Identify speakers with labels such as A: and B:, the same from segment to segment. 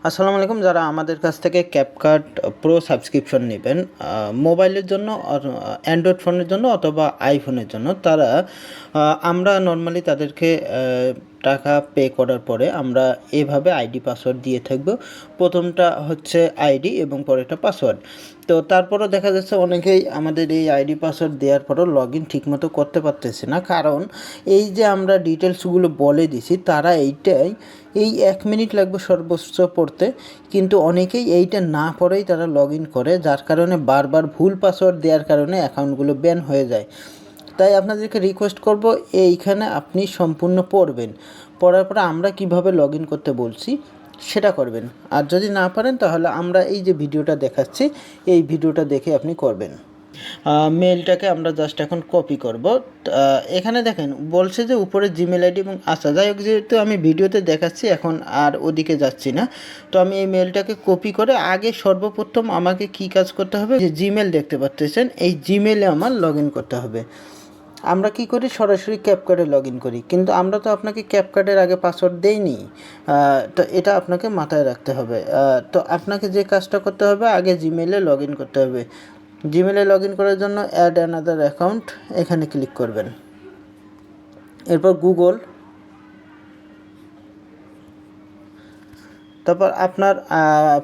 A: আসসালামু আলাইকুম। যারা আমাদের কাছ থেকে ক্যাপকাট প্রো সাবস্ক্রিপশন নেবেন মোবাইলের জন্য অ্যান্ড্রয়েড ফোনের জন্য অথবা আইফোনের জন্য, তারা আমরা নর্মালি তাদেরকে টাকা পে করার পরে আমরা এভাবে আইডি পাসওয়ার্ড দিয়ে থাকব। প্রথমটা হচ্ছে আইডি এবং পরেরটা পাসওয়ার্ড। তো তারপরও দেখা যাচ্ছে অনেকেই আমাদের এই আইডি পাসওয়ার্ড দেওয়ার পরও লগ ইন ঠিকমতো করতে পারতেছে না, কারণ এই যে আমরা ডিটেলসগুলো বলে দিছি তারা এই 1 মিনিট লাগবে সর্বোচ্চ পড়তে, কিন্তু অনেকেই এইটা না পড়েই তারা লগ ইন করে, যার কারণে বারবার ভুল পাসওয়ার্ড দেওয়ার কারণে অ্যাকাউন্টগুলো ব্যান হয়ে যায়। তাই আপনাদেরকে রিকোয়েস্ট করব, এইখানে আপনি সম্পূর্ণ পড়বেন, পড়ার পরে আমরা কিভাবে লগ ইন করতে বলছি সেটা করবেন। আর যদি না পারেন তাহলে আমরা এই যে ভিডিওটা দেখাচ্ছি এই ভিডিওটা দেখে আপনি করবেন। মেলটাকে আমরা জাস্ট এখন কপি করব। এখানে দেখেন বলছে যে উপরে জিমেল আইডি এবং আচ্ছা যাই হোক, যেহেতু আমি ভিডিওতে দেখাচ্ছি এখন আর ওদিকে যাচ্ছি না। তো আমি এই মেলটাকে কপি করে আগে সর্বপ্রথম আমাকে কি কাজ করতে হবে, যে জিমেল দেখতে পাচ্ছেন এই জিমেলে আমার লগ ইন করতে হবে। আমরা কি করি, সরাসরি ক্যাপকার্ডে লগ ইন করি, কিন্তু আমরা তো আপনাকে ক্যাপকার্ডের আগে পাসওয়ার্ড দেইনি। তো এটা আপনাকে মাথায় রাখতে হবে। তো আপনাকে যে কাজটা করতে হবে, আগে জিমেলে লগ ইন করতে হবে। জিমেলে লগ ইন করার জন্য অ্যাড অ্যানাদার অ্যাকাউন্ট এখানে ক্লিক করবেন। এরপর গুগল, তারপর আপনার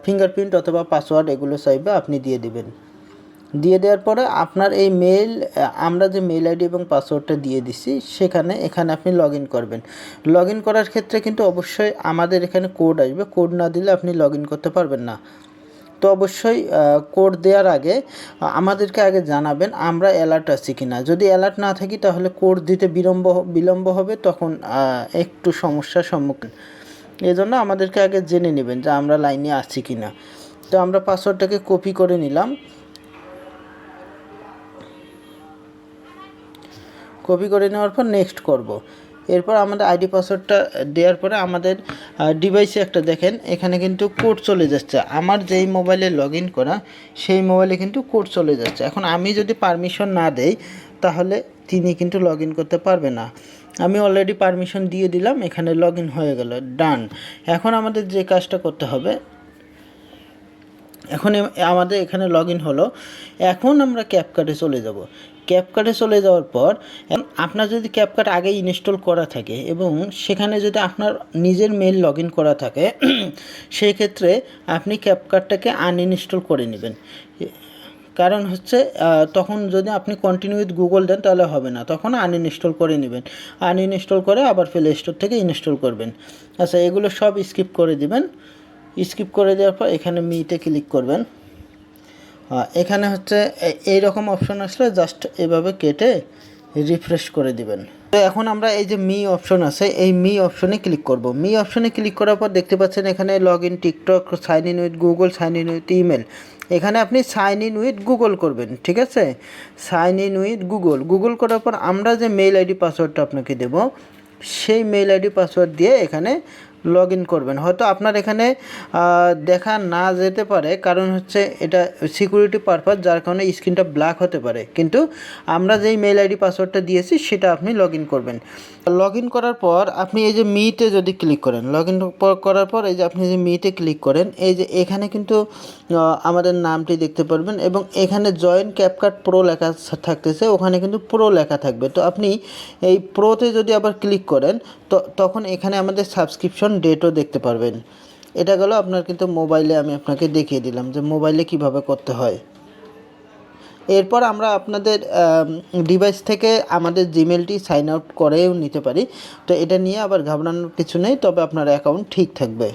A: ফিঙ্গারপ্রিন্ট অথবা পাসওয়ার্ড এগুলো চাইবে আপনি দিয়ে দিবেন। দিয়ে দেওয়ার পরে আপনার এই মেল, আমরা যে মেল আইডি এবং পাসওয়ার্ডটা দিয়ে দিছি এখানে আপনি লগ ইন করবেন। লগ ইন করার ক্ষেত্রে কিন্তু অবশ্যই আমাদের এখানে কোড আসবে, কোড না দিলে আপনি লগ ইন করতে পারবেন না। তো অবশ্যই কোড দেওয়ার আগে আমাদেরকে আগে জানাবেন আমরা অ্যালার্ট আছি কি না। যদি অ্যালার্ট না থাকি তাহলে কোড দিতে বিলম্ব হবে, তখন একটু সমস্যার সম্মুখীন। এই জন্য আমাদেরকে আগে জেনে নেবেন যে আমরা লাইনে আছি কি না। তো আমরা পাসওয়ার্ডটাকে কপি করে নিলাম। কপি করে নেওয়ার পর নেক্সট করব। এরপর আমাদের আইডি পাসওয়ার্ডটা দেওয়ার পরে আমাদের ডিভাইসে একটা দেখেন এখানে কিন্তু কোড চলে যাচ্ছে। আমার যেই মোবাইলে লগ ইন করা সেই মোবাইলে কিন্তু কোড চলে যাচ্ছে। এখন আমি যদি পারমিশন না দেই তাহলে তিনি কিন্তু লগ ইন করতে পারবে না। আমি অলরেডি পারমিশন দিয়ে দিলাম, এখানে লগ ইন হয়ে গেল, ডান। এখন আমাদের যে কাজটা করতে হবে, এখন আমাদের এখানে লগ ইন হলো। এখন আমরা ক্যাপকাটে চলে যাব। ক্যাপকাটে চলে যাওয়ার পর আপনার যদি ক্যাপকাট আগে ইনস্টল করা থাকে এবং সেখানে যদি আপনার নিজের মেল লগ ইন করা থাকে সেই ক্ষেত্রে আপনি ক্যাপকাটটাকে আনইনস্টল করে নেবেন। কারণ হচ্ছে তখন যদি আপনি কন্টিনিউ উইথ গুগল দেন তাহলে হবে না, তখন আনইনস্টল করে নেবেন। আনইনস্টল করে আবার প্লে স্টোর থেকে ইনস্টল করবেন। আচ্ছা, এগুলো সব স্কিপ করে দিবেন। স্কিপ করে দেওয়ার পর এখানে মিতে ক্লিক করবেন। এখানে হচ্ছে এইরকম অপশন আসলে জাস্ট এভাবে কেটে রিফ্রেশ করে দিবেন। তো এখন আমরা এই যে মি অপশন আছে এই মি অপশনে ক্লিক করব। মি অপশনে ক্লিক করার পর দেখতে পাচ্ছেন এখানে log in TikTok, sign in with Google, sign in with email. এখানে আপনি সাইন ইন উইথ গুগল করবেন, ঠিক আছে? সাইন ইন উইথ গুগল করার পর আমরা যে মেল আইডি পাসওয়ার্ডটা আপনাকে দেব সেই মেল আইডি পাসওয়ার্ড দিয়ে এখানে লগ ইন করবেন। হয়তো আপনার এখানে দেখা না যেতে পারে, কারণ হচ্ছে এটা সিকিউরিটি পারপাস, যার কারণে স্ক্রিনটা ব্ল্যাক হতে পারে, কিন্তু আমরা যেই মেল আইডি পাসওয়ার্ডটা দিয়েছি সেটা আপনি লগ ইন করবেন। লগ ইন করার পর আপনি এই যে মিতে যদি ক্লিক করেন, লগ ইন করার পর এই যে আপনি যে মিতে ক্লিক করেন, এই যে এখানে কিন্তু আমাদের নামটি দেখতে পারবেন এবং এখানে জয়েন ক্যাপকাট প্রো লেখা থাকতেছে, ওখানে কিন্তু প্রো লেখা থাকবে। তো আপনি এই প্রোতে যদি আবার ক্লিক করেন তো তখন এখানে আমাদের সাবস্ক্রিপশন ডেটও দেখতে পারবেন। এটা গেল আপনার কিন্তু মোবাইলে, আমি আপনাকে দেখিয়ে দিলাম যে মোবাইলে কিভাবে করতে হয়। এরপর আমরা আপনাদের ডিভাইস থেকে আমাদের জিমেলটি সাইন আউট করেও নিতে পারি। তো এটা নিয়ে আবার ঘাবড়ানোর কিছু নেই, তবে আপনার অ্যাকাউন্ট ঠিক থাকবে।